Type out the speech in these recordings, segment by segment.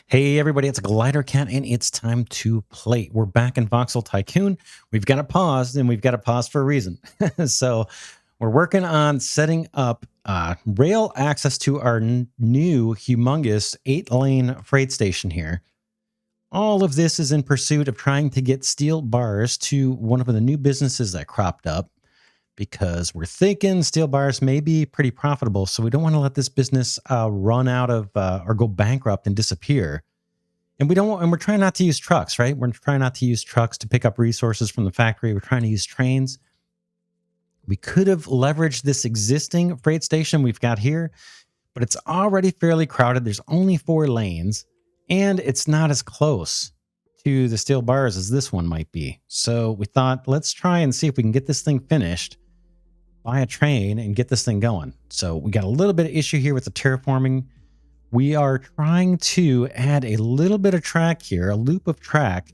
Hey everybody, it's Glidercat and it's time to play. We're back in Voxel Tycoon. We've got it paused and we've got it paused for a reason. So we're working on setting up rail access to our new humongous 8-lane freight station here. All of this is in pursuit of trying to get steel bars to one of the new businesses that cropped up, because we're thinking steel bars may be pretty profitable. So we don't want to let this business run out of or go bankrupt and disappear. And we're trying not to use trucks, right? We're trying not to use trucks to pick up resources from the factory. We're trying to use trains. We could have leveraged this existing freight station we've got here, but it's already fairly crowded. There's only 4 lanes, and it's not as close to the steel bars as this one might be. So we thought, let's try and see if we can get this thing finished, buy a train, and get this thing going. So we got a little bit of issue here with the terraforming. We are trying to add a little bit of track here, a loop of track,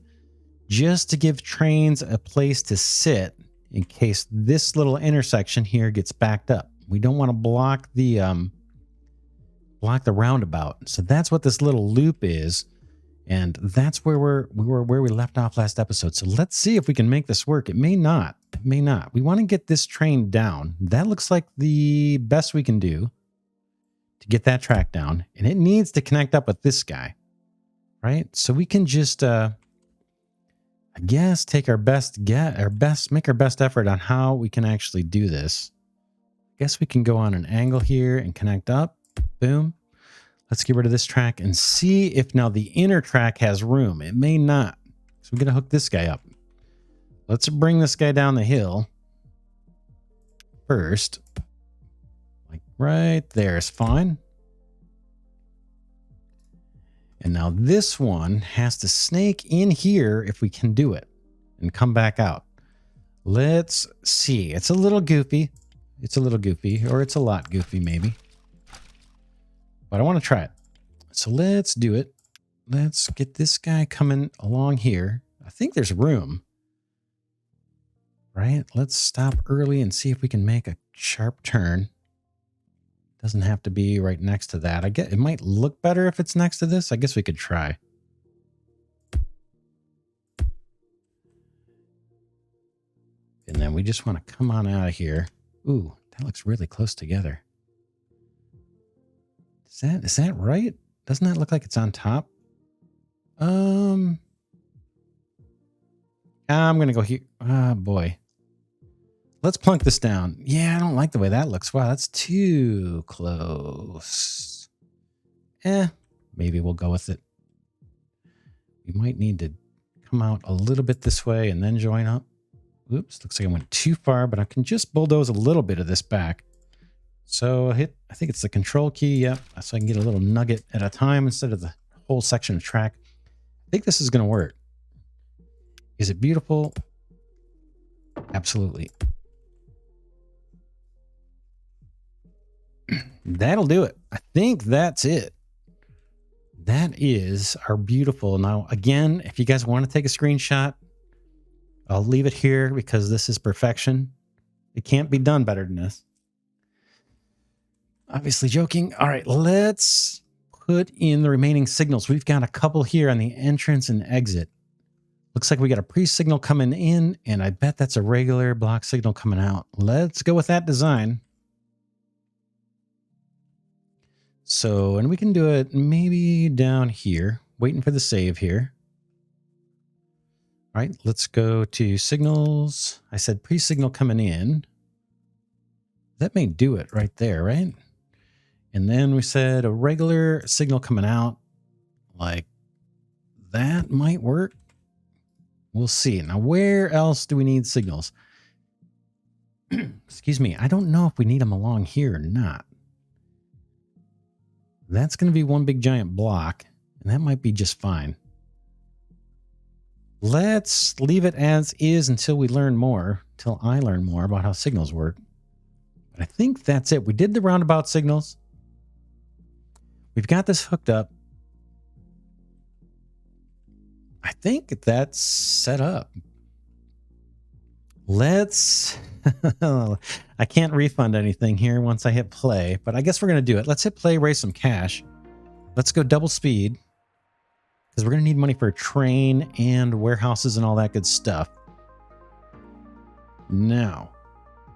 just to give trains a place to sit in case this little intersection here gets backed up. We don't want to block the roundabout. So that's what this little loop is, and that's where we left off last episode. So let's see if we can make this work. It may not. It may not. We want to get this train down. That looks like the best we can do to get that track down, and it needs to connect up with this guy, right? So we can just, I guess, take make our best effort on how we can actually do this. I guess we can go on an angle here and connect up. Boom. Let's get rid of this track and see if now the inner track has room. It may not. So we're going to hook this guy up. Let's bring this guy down the hill first. Right there is fine. And now this one has to snake in here if we can do it and come back out. Let's see. It's a little goofy. It's a little goofy, or it's a lot goofy maybe. But I want to try it. So let's do it. Let's get this guy coming along here. I think there's room. Right? Let's stop early and see if we can make a sharp turn. Doesn't have to be right next to that. I get it might look better if it's next to this. I guess we could try. And then we just want to come on out of here. Ooh, that looks really close together. Is that right? Doesn't that look like it's on top? I'm gonna go here. Ah, boy. Let's plunk this down. Yeah, I don't like the way that looks. Wow, that's too close. Maybe we'll go with it. We might need to come out a little bit this way and then join up. Oops, looks like I went too far, but I can just bulldoze a little bit of this back. So I think it's the control key. Yep, so I can get a little nugget at a time instead of the whole section of track. I think this is going to work. Is it beautiful? Absolutely. That'll do it. I think that's it. That is our beautiful. Now, again, if you guys want to take a screenshot, I'll leave it here because this is perfection. It can't be done better than this. Obviously joking. All right, let's put in the remaining signals. We've got a couple here on the entrance and exit. Looks like we got a pre-signal coming in, and I bet that's a regular block signal coming out. Let's go with that design. So, and we can do it maybe down here, waiting for the save here. All right, let's go to signals. I said pre-signal coming in. That may do it right there, right? And then we said a regular signal coming out. Like that might work. We'll see. Now, where else do we need signals? Excuse me. I don't know if we need them along here or not. That's going to be one big giant block, and that might be just fine. Let's leave it as is until we learn more, until I learn more about how signals work. But I think that's it. We did the roundabout signals. We've got this hooked up. I think that's set up. Let's... I can't refund anything here once I hit play, but I guess we're going to do it. Let's hit play, raise some cash. Let's go double speed. because we're going to need money for a train and warehouses and all that good stuff. Now,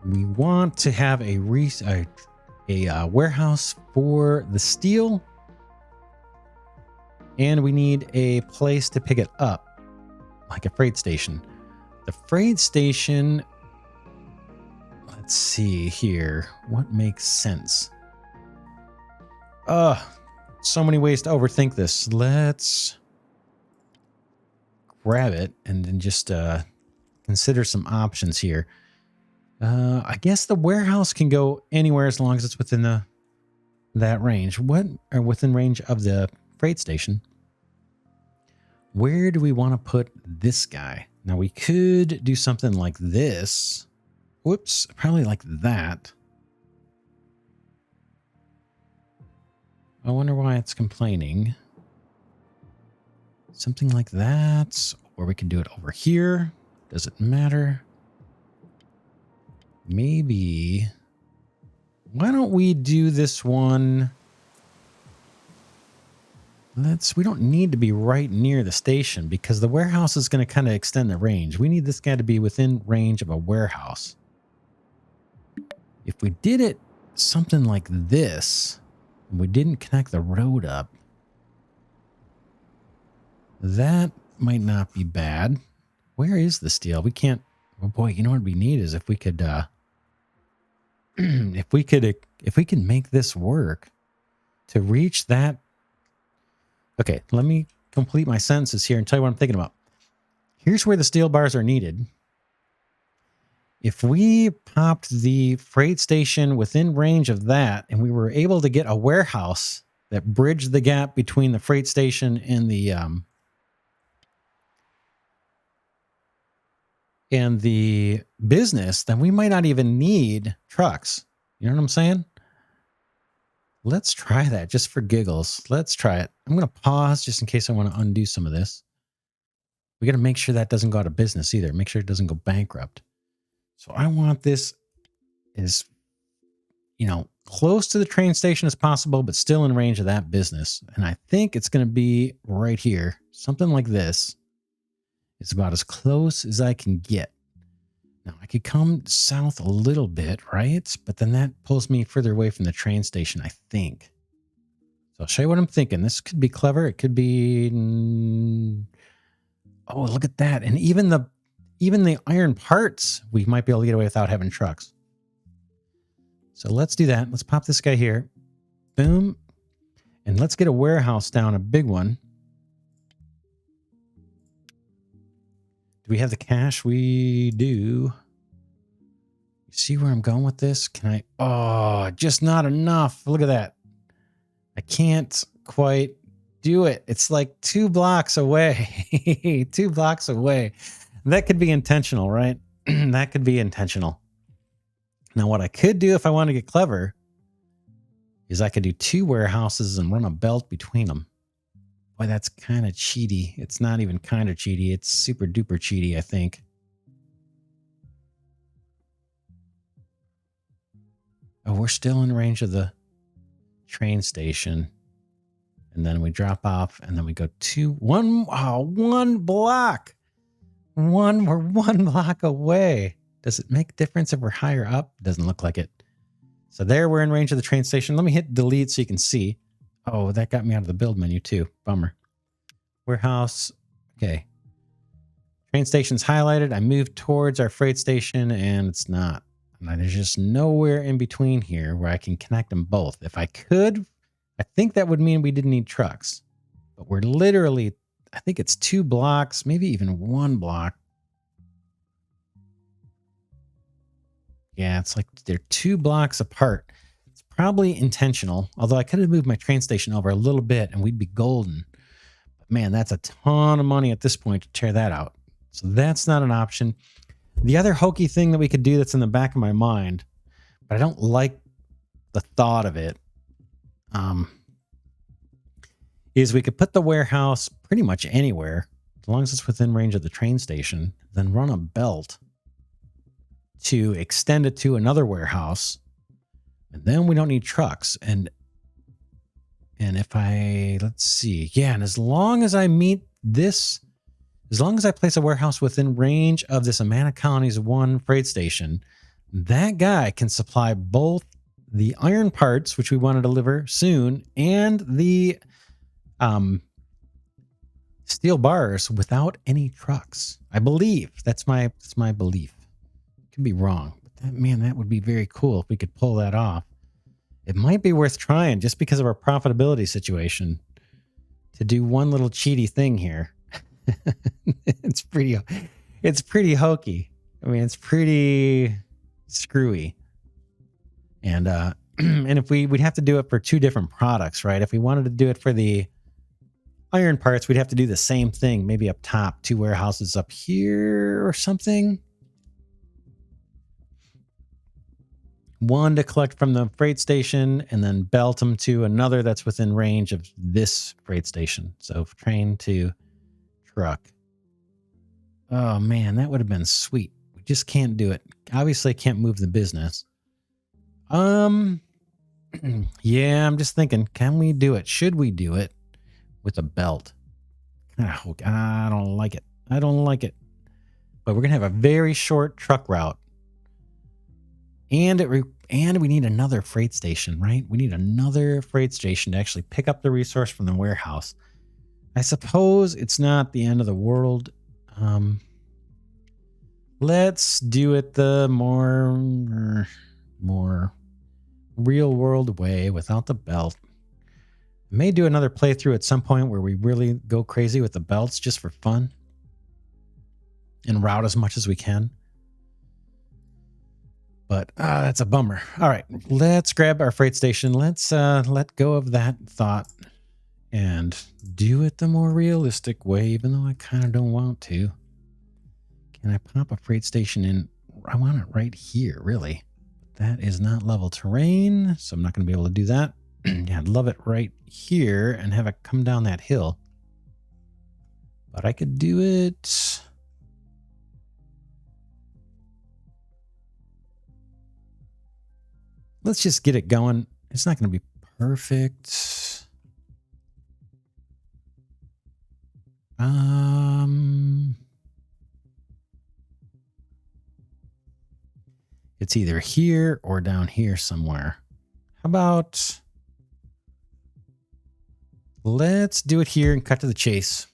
we want to have a warehouse for the steel, and we need a place to pick it up, like a freight station. The freight station, let's see here, what makes sense? So many ways to overthink this. Let's grab it and then just consider some options here. I guess the warehouse can go anywhere as long as it's within that range. Or within range of the freight station. Where do we want to put this guy? Now we could do something like this. Whoops, probably like that. I wonder why it's complaining. Something like that. Or we can do it over here. Does it matter? Maybe. Why don't we do this one? We don't need to be right near the station because the warehouse is going to kind of extend the range. We need this guy to be within range of a warehouse. If we did it something like this, and we didn't connect the road up, that might not be bad. Where is the steel? We can't. Oh boy, you know what we need is if we could, if we could make this work to reach that. Okay, let me complete my sentences here and tell you what I'm thinking about. Here's where the steel bars are needed. If we popped the freight station within range of that, and we were able to get a warehouse that bridged the gap between the freight station and the business, then we might not even need trucks. You know what I'm saying? Let's try that just for giggles. Let's try it. I'm going to pause just in case I want to undo some of this. We got to make sure that doesn't go out of business either. Make sure it doesn't go bankrupt. So I want this as, close to the train station as possible, but still in range of that business. And I think it's going to be right here. Something like this. It's about as close as I can get. Now, I could come south a little bit, right? But then that pulls me further away from the train station, I think. So I'll show you what I'm thinking. This could be clever. It could be... Oh, look at that. And even the iron parts, we might be able to get away without having trucks. So let's do that. Let's pop this guy here. Boom. And let's get a warehouse down, a big one. Do we have the cash? We do. You see where I'm going with this? Can I? Oh, just not enough. Look at that. I can't quite do it. It's like 2 blocks away. 2 blocks away. That could be intentional, right? That could be intentional. Now, what I could do if I want to get clever is I could do 2 warehouses and run a belt between them. Boy, that's kind of cheaty. It's not even kind of cheaty. It's super duper cheaty, I think. Oh, we're still in range of the train station. And then we drop off and then we go 1 block. We're 1 block away. Does it make a difference if we're higher up? Doesn't look like it. So there we're in range of the train station. Let me hit delete so you can see. Oh, that got me out of the build menu too. Bummer. Warehouse. Okay. Train station's highlighted. I moved towards our freight station and it's not. There's just nowhere in between here where I can connect them both. If I could, I think that would mean we didn't need trucks. But we're literally, I think it's 2 blocks, maybe even 1 block. Yeah, it's like they're 2 blocks apart. It's probably intentional, although I could have moved my train station over a little bit and we'd be golden. But man, that's a ton of money at this point to tear that out. So that's not an option. The other hokey thing that we could do that's in the back of my mind, but I don't like the thought of it, is we could put the warehouse pretty much anywhere, as long as it's within range of the train station, then run a belt to extend it to another warehouse. And then we don't need trucks. And And if let's see. Yeah, and as long as I meet this, as long as I place a warehouse within range of this Amana Colonies 1 freight station, that guy can supply both the iron parts, which we want to deliver soon, and the steel bars without any trucks. I believe that's my belief. Could be wrong, but that would be very cool if we could pull that off. It might be worth trying just because of our profitability situation to do one little cheaty thing here. it's pretty hokey. I mean, it's pretty screwy. And and if we'd have to do it for two different products, right? If we wanted to do it for the iron parts, we'd have to do the same thing, maybe up top, 2 warehouses up here or something. One to collect from the freight station and then belt them to another that's within range of this freight station. So train to truck. Oh man, that would have been sweet. We just can't do it. Obviously can't move the business. Yeah, I'm just thinking, can we do it? Should we do it with a belt? I don't like it. I don't like it. But we're going to have a very short truck route. And we need another freight station, right? We need another freight station to actually pick up the resource from the warehouse. I suppose it's not the end of the world. Let's do it the more real world way without the belt. I may do another playthrough at some point where we really go crazy with the belts just for fun and route as much as we can. But that's a bummer. All right, let's grab our freight station. Let's let go of that thought and do it the more realistic way, even though I kind of don't want to. Can I pop a freight station in? I want it right here, really. That is not level terrain, so I'm not going to be able to do that. Yeah, I'd love it right here and have it come down that hill. But I could do it... Let's just get it going. It's not going to be perfect. It's either here or down here somewhere. How about let's do it here and cut to the chase.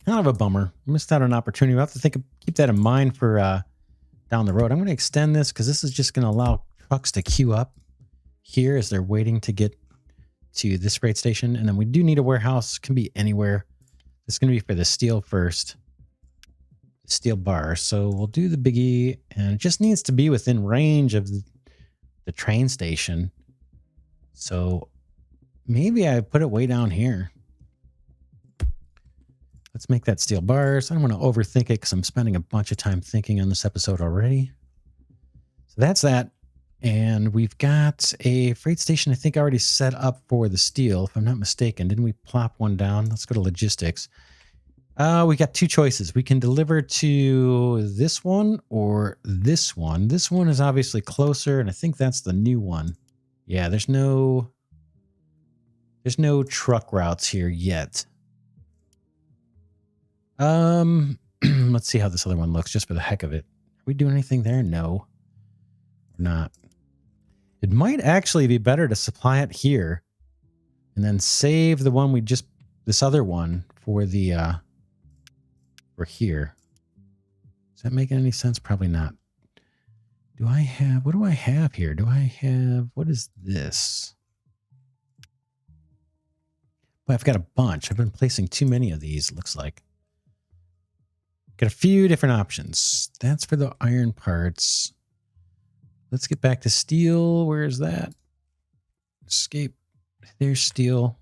Kind of a bummer. Missed out on an opportunity. We'll have to keep that in mind for down the road. I'm going to extend this because this is just going to allow trucks to queue up here as they're waiting to get to this freight station. And then we do need a warehouse. Can be anywhere. It's going to be for the steel first. Steel bar. So we'll do the biggie, and it just needs to be within range of the train station. So maybe I put it way down here. Let's make that steel bars. I don't want to overthink it because I'm spending a bunch of time thinking on this episode already. So that's that. And we've got a freight station, I think, already set up for the steel, if I'm not mistaken. Didn't we plop one down? Let's go to logistics. We got 2 choices. We can deliver to this one or this one. This one is obviously closer, and I think that's the new one. Yeah, there's no truck routes here yet. Let's see how this other one looks just for the heck of it. Are we doing anything there? No, we're not. It might actually be better to supply it here and then save the one this other one for the, for here. Is that making any sense? Probably not. What do I have here? What is this? Well, I've got a bunch. I've been placing too many of these, looks like. Got a few different options. That's for the iron parts. Let's get back to steel. Where is that? Escape. There's steel.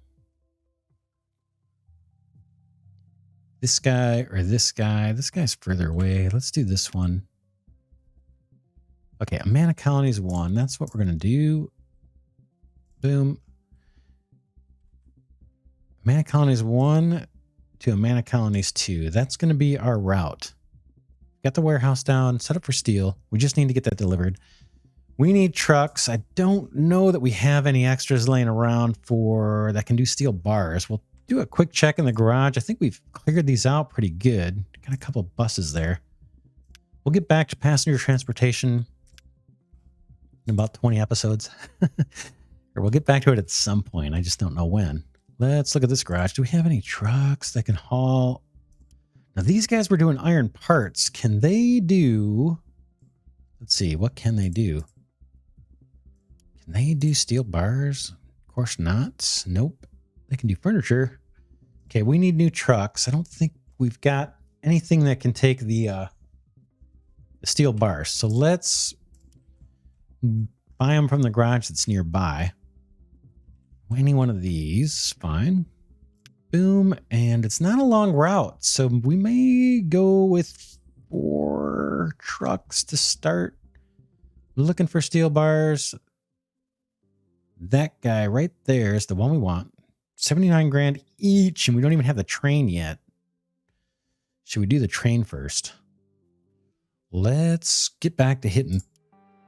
This guy or this guy. This guy's further away. Let's do this one. Okay, Amana Colonies 1. That's what we're going to do. Boom. Amana Colonies 1 to Amana Colonies 2. That's going to be our route. Got the warehouse down, set up for steel. We just need to get that delivered. We need trucks. I don't know that we have any extras laying around for that can do steel bars. We'll do a quick check in the garage. I think we've cleared these out pretty good. Got a couple buses there. We'll get back to passenger transportation in about 20 episodes. Or we'll get back to it at some point. I just don't know when. Let's look at this garage. Do we have any trucks that can haul? Now, these guys were doing iron parts. Can they do... Let's see. What can they do? Can they do steel bars? Of course not. Nope. They can do furniture. Okay, we need new trucks. I don't think we've got anything that can take the steel bars. So let's buy them from the garage that's nearby. Any one of these, fine. Boom. And it's not a long route, so we may go with 4 trucks to start. Looking for steel bars. That guy right there is the one we want. 79 grand each, and we don't even have the train yet. Should we do the train first? Let's get back to hitting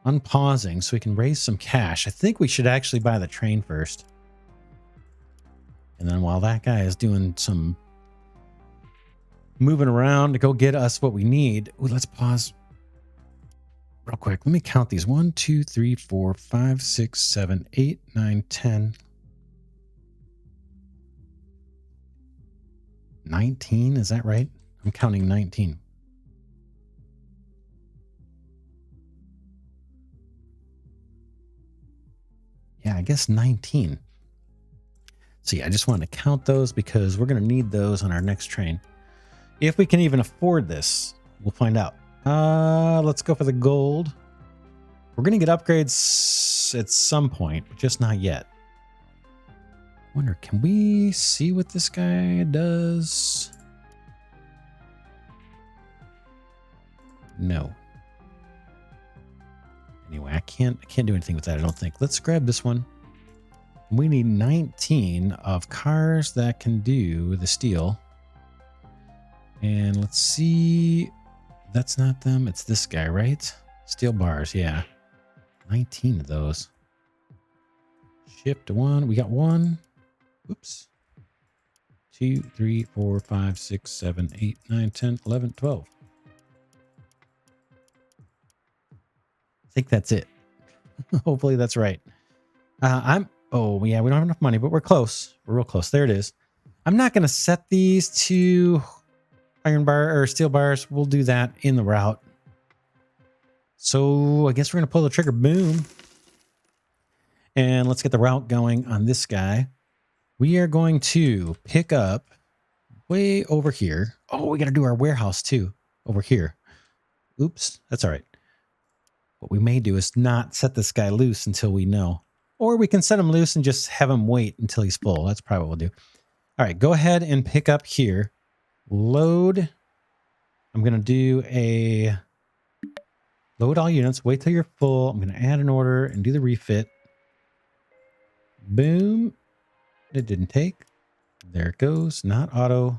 unpausing so we can raise some cash. I think we should actually buy the train first. And then while that guy is doing some moving around to go get us what we need, ooh, let's pause real quick. Let me count these. 1, 2, 3, 4, 5, 6, 7, 8, 9, 10. 19, is that right? I'm counting 19. Yeah, I guess 19. See, I just wanted to count those because we're going to need those on our next train. If we can even afford this, we'll find out. Let's go for the gold. We're going to get upgrades at some point, but just not yet. Wonder, can we see what this guy does? No. Anyway, I can't do anything with that, I don't think. Let's grab this one. We need 19 of cars that can do the steel. And let's see. That's not them. It's this guy, right? Steel bars, yeah. 19 of those. Ship to 1. We got 1. Oops. 2, 3, 4, 5, 6, 7, 8, 9, 10, 11, 12. I think that's it. Hopefully that's right. Oh, yeah, we don't have enough money, but we're close. We're real close. There it is. I'm not going to set these to iron bar or steel bars. We'll do that in the route. So I guess we're going to pull the trigger. Boom. And let's get the route going on this guy. We are going to pick up way over here. Oh, we got to do our warehouse too over here. Oops, that's all right. What we may do is not set this guy loose until we know. Or we can set him loose and just have him wait until he's full. That's probably what we'll do. All right, go ahead and pick up here. Load. I'm going to do a load all units. Wait till you're full. I'm going to add an order and do the refit. Boom. It didn't take. There it goes. Not auto.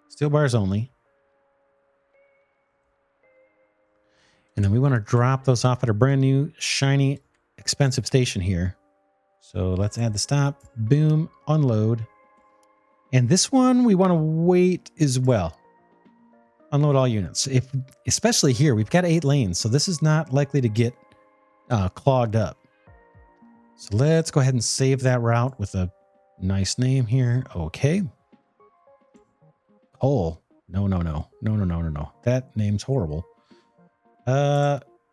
Steel bars only. And then we want to drop those off at a brand new, shiny, expensive station here. So let's add the stop. Boom. Unload. And this one, we want to wait as well. Unload all units. Especially here, we've got 8 lanes. So this is not likely to get clogged up. So let's go ahead and save that route with a nice name here. Okay. Coal. No. That name's horrible.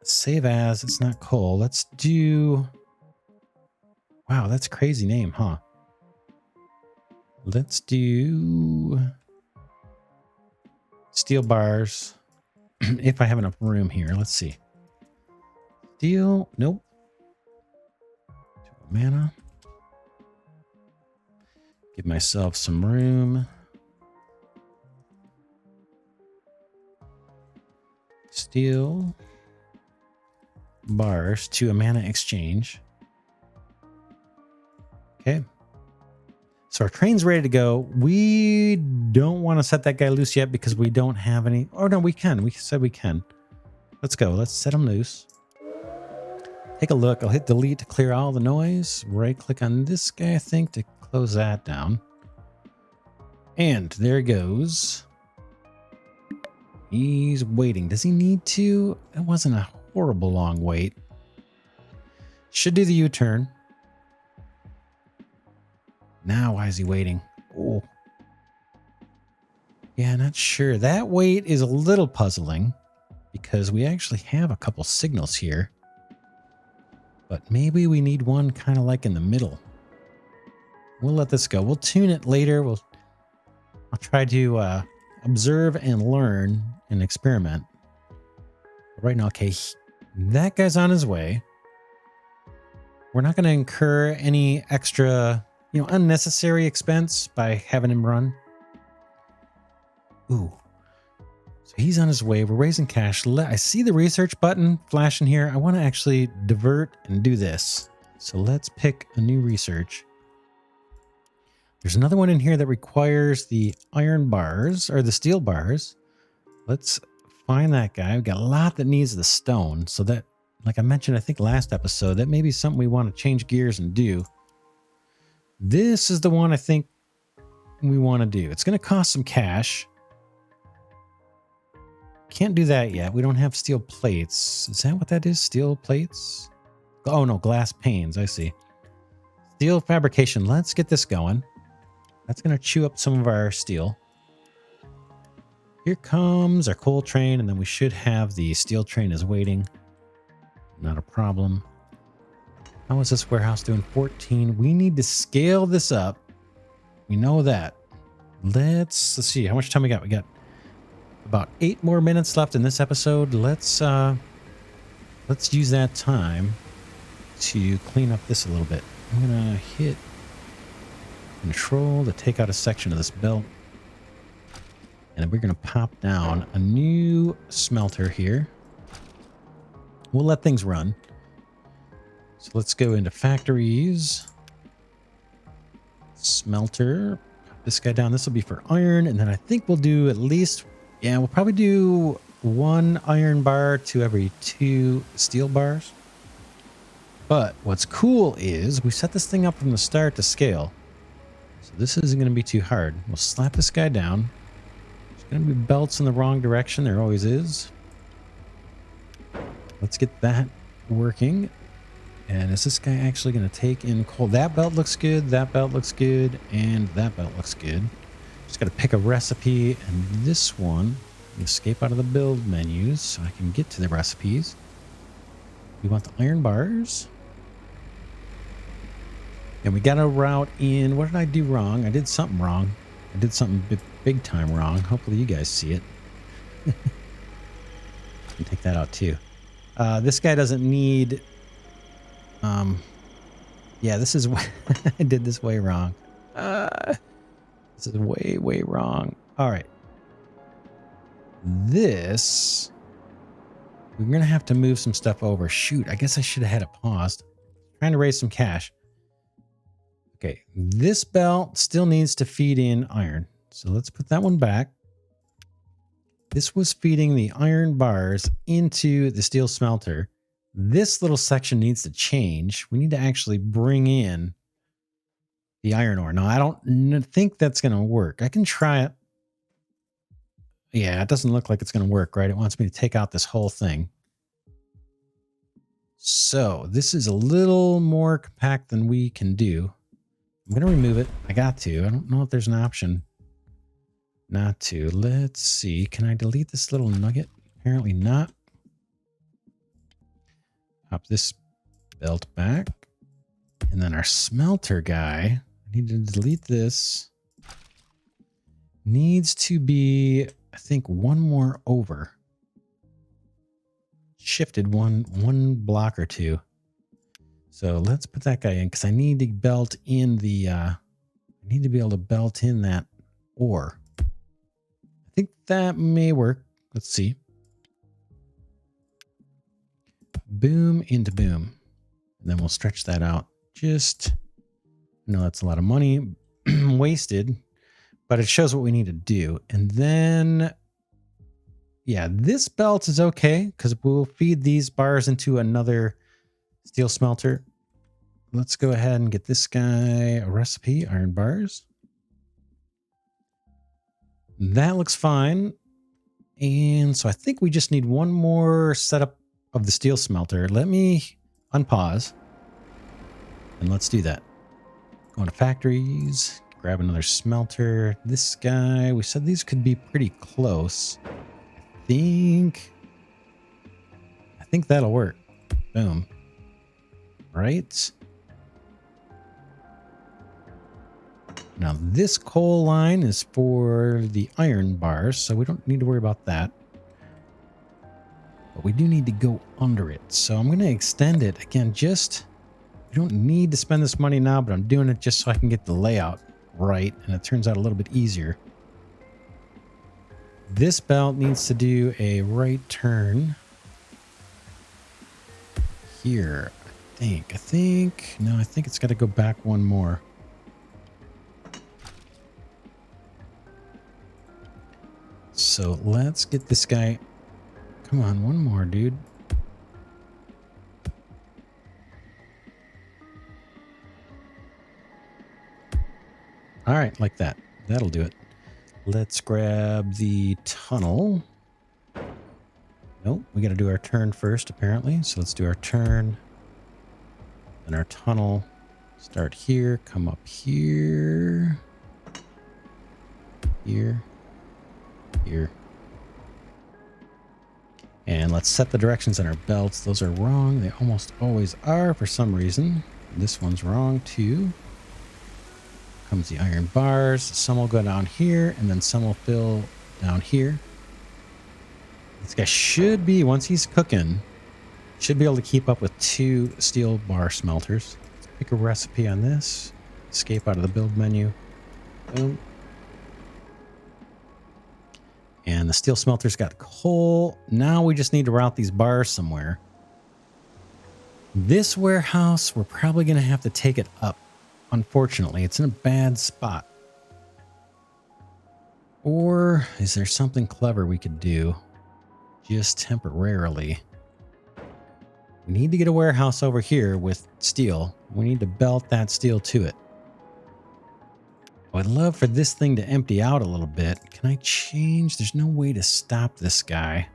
Save as. It's not coal. Let's do... Wow, that's a crazy name, huh? Let's do steel bars. If I have enough room here, let's see. Steel, nope. 2 mana. Give myself some room. Steel bars to a mana exchange. Okay. So our train's ready to go. We don't want to set that guy loose yet because we don't have any. Oh, no, we can. We said we can. Let's go. Let's set him loose. take a look. I'll hit delete to clear all the noise. Right click on this guy, I think, to close that down. And there goes. He's waiting. Does he need to? It wasn't a horrible long wait. Should do the U-turn. Now, why is he waiting? Oh. Yeah, not sure. That wait is a little puzzling because we actually have a couple signals here. But maybe we need one kind of like in the middle. We'll let this go. We'll tune it later. I'll try to observe and learn and experiment. But right now, okay, that guy's on his way. We're not going to incur any extra, unnecessary expense by having him run. Ooh. So he's on his way. We're raising cash. I see the research button flashing here. I want to actually divert and do this. So let's pick a new research. There's another one in here that requires the iron bars or the steel bars. Let's find that guy. We've got a lot that needs the stone. So that, like I mentioned, I think last episode, that may be something we want to change gears and do. This is the one I think we want to do. It's going to cost some cash. Can't do that yet. We don't have steel plates. Is that what that is? Steel plates? Oh, no, glass panes. I see. Steel fabrication. Let's get this going. That's going to chew up some of our steel. Here comes our coal train, and then we should have the steel train is waiting. Not a problem. How is this warehouse doing? 14. We need to scale this up. We know that. Let's see. How much time we got? We got about 8 more minutes left in this episode. Let's use that time to clean up this a little bit. I'm going to hit Control to take out a section of this belt. And then we're going to pop down a new smelter here. We'll let things run. So let's go into factories. Smelter. Pop this guy down. This will be for iron. And then I think we'll do at least, we'll probably do 1 iron bar to every 2 steel bars. But what's cool is we set this thing up from the start to scale. So this isn't going to be too hard. We'll slap this guy down. There's going to be belts in the wrong direction. There always is. Let's get that working. And is this guy actually going to take in coal? That belt looks good. That belt looks good. And that belt looks good. Just got to pick a recipe. And this one, escape out of the build menus so I can get to the recipes. We want the iron bars. And we got a route in. What did I do wrong? I did something wrong. I did something big time wrong. Hopefully you guys see it. Can take that out too. This guy doesn't need... yeah, this is... I did this way wrong. This is way wrong. All right. This... We're going to have to move some stuff over. Shoot, I guess I should have had it paused. Trying to raise some cash. Okay, this belt still needs to feed in iron. So let's put that one back. This was feeding the iron bars into the steel smelter. This little section needs to change. We need to actually bring in the iron ore. Now, I don't think that's going to work. I can try it. Yeah, it doesn't look like it's going to work, right? It wants me to take out this whole thing. So this is a little more compact than we can do. I'm going to remove it. I got to. I don't know if there's an option not to. Let's see. Can I delete this little nugget? Apparently not. Pop this belt back. And then our smelter guy, I need to delete this. Needs to be, I think, 1 more over. Shifted one block or 2. So let's put that guy in because I need to belt in the, I need to be able to belt in that ore. I think that may work. Let's see. Boom into boom. And then we'll stretch that out. Just, I know that's a lot of money wasted, but it shows what we need to do. And then, yeah, this belt is okay because we'll feed these bars into another Steel smelter. Let's go ahead and get this guy a recipe, iron bars. That looks fine. And so I think we just need one more setup of the steel smelter. Let me unpause. And let's do that. Go into factories, grab another smelter. This guy, we said these could be pretty close. I think that'll work. Boom. Right. Now this coal line is for the iron bars, so we don't need to worry about that. But we do need to go under it. So I'm going to extend it again. We don't need to spend this money now, but I'm doing it just so I can get the layout right. And it turns out a little bit easier. This belt needs to do a right turn here. I think it's got to go back one more. So let's get this guy. Come on, one more, dude. All right, like that. That'll do it. Let's grab the tunnel. Nope, we got to do our turn first, apparently. So let's do our turn. Then our tunnel. Start here, come up here. Here. Here. And let's set the directions on our belts. Those are wrong. They almost always are for some reason. This one's wrong too. Comes the iron bars. Some will go down here and then some will fill down here. This guy should be, once he's cooking, should be able to keep up with 2 steel bar smelters. Let's pick a recipe on this. Escape out of the build menu. Boom. And the steel smelter's got coal. Now we just need to route these bars somewhere. This warehouse, we're probably going to have to take it up. Unfortunately, it's in a bad spot. Or is there something clever we could do just temporarily? We need to get a warehouse over here with steel. We need to belt that steel to it. I'd love for this thing to empty out a little bit. Can I change? There's no way to stop this guy.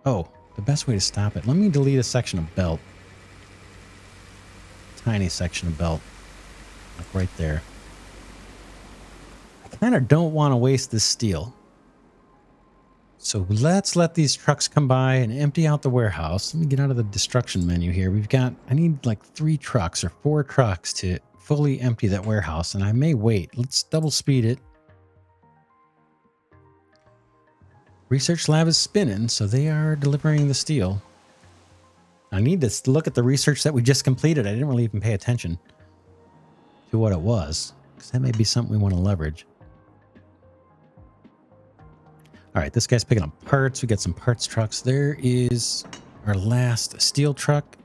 Oh, the best way to stop it. Let me delete a section of belt. Tiny section of belt. Like right there. I kind of don't want to waste this steel. So let's let these trucks come by and empty out the warehouse. Let me get out of the destruction menu here. I need like 3 trucks or 4 trucks to fully empty that warehouse, and I may wait. Let's double speed it. Research lab is spinning, so they are delivering the steel. I need to look at the research that we just completed. I didn't really even pay attention to what it was, because that may be something we want to leverage. All right, this guy's picking up parts. We got some parts trucks. There is our last steel truck.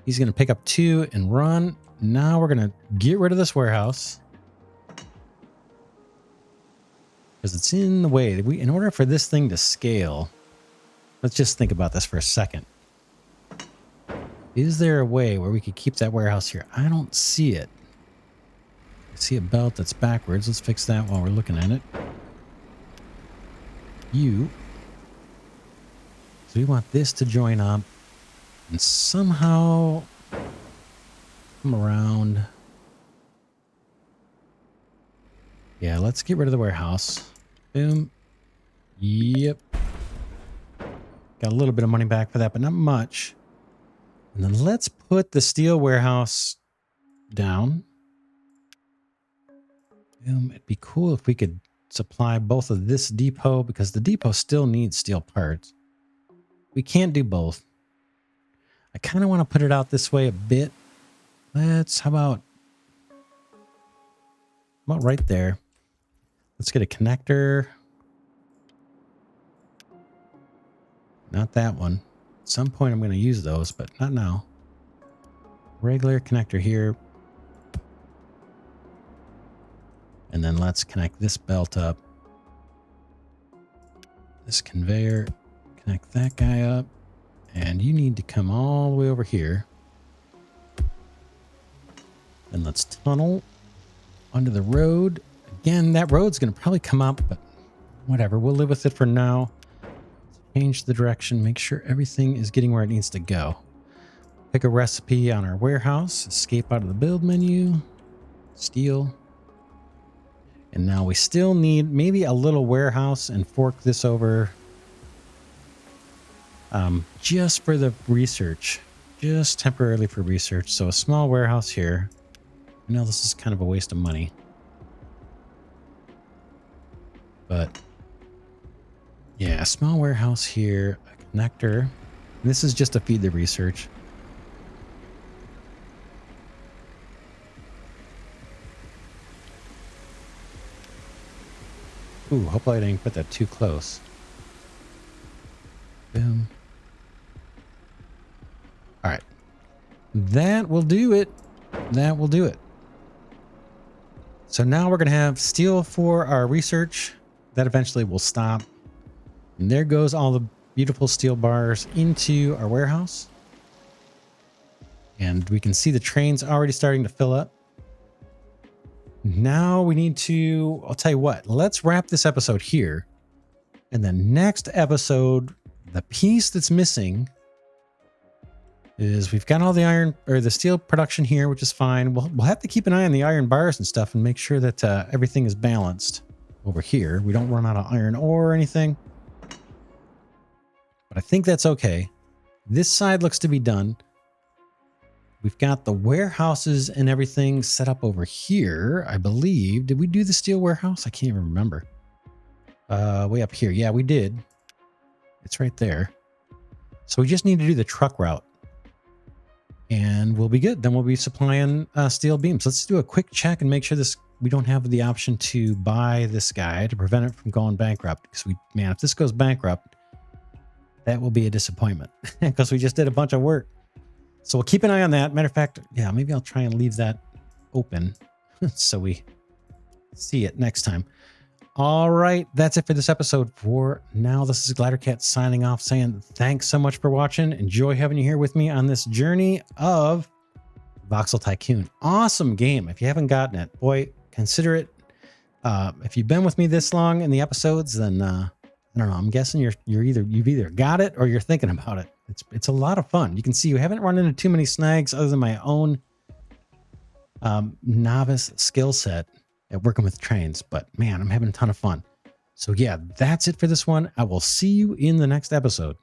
He's going to pick up 2 and run. Now we're going to get rid of this warehouse because it's in the way. In order for this thing to scale, let's just think about this for a second. Is there a way where we could keep that warehouse here? I don't see it. I see a belt that's backwards. Let's fix that while we're looking at it. So we want this to join up and somehow come around. Yeah, let's get rid of the warehouse. Boom. Yep. Got a little bit of money back for that, but not much. And then let's put the steel warehouse down. Boom. It'd be cool if we could supply both of this depot, because the depot still needs steel parts. We can't do both. I kind of want to put it out this way a bit. How about right there? Let's get a connector. Not that one. At some point I'm going to use those, but not now. Regular connector here. And then let's connect this belt up. This conveyor. Connect that guy up. And you need to come all the way over here. And let's tunnel under the road. Again, that road's going to probably come up, but whatever. We'll live with it for now. Change the direction. Make sure everything is getting where it needs to go. Pick a recipe on our warehouse. Escape out of the build menu. Steel. And now we still need maybe a little warehouse and fork this over just for the research. Just temporarily for research. So a small warehouse here. I know this is kind of a waste of money. But yeah, a small warehouse here, a connector. This is just to feed the research. Ooh, hopefully I didn't put that too close. Boom. All right. That will do it. That will do it. So now we're going to have steel for our research. That eventually will stop. And there goes all the beautiful steel bars into our warehouse. And we can see the trains already starting to fill up. Now we need to, I'll tell you what, let's wrap this episode here. And the next episode, the piece that's missing is we've got all the iron or the steel production here, which is fine. We'll have to keep an eye on the iron bars and stuff and make sure that everything is balanced over here. We don't run out of iron ore or anything. But I think that's okay. This side looks to be done. We've got the warehouses and everything set up over here, I believe. Did we do the steel warehouse? I can't even remember. Way up here. Yeah, we did. It's right there. So we just need to do the truck route. And we'll be good. Then we'll be supplying steel beams. Let's do a quick check and make sure we don't have the option to buy this guy to prevent it from going bankrupt. Because man, if this goes bankrupt, that will be a disappointment because we just did a bunch of work. So we'll keep an eye on that. Matter of fact, yeah, maybe I'll try and leave that open so we see it next time. All right, that's it for this episode. For now, this is Glidercat signing off, saying thanks so much for watching. Enjoy having you here with me on this journey of Voxel Tycoon. Awesome game. If you haven't gotten it, boy, consider it. If you've been with me this long in the episodes, then I don't know. I'm guessing you've either got it or you're thinking about it. It's a lot of fun. You can see you haven't run into too many snags other than my own novice skill set at working with trains. But man, I'm having a ton of fun. So yeah, that's it for this one. I will see you in the next episode.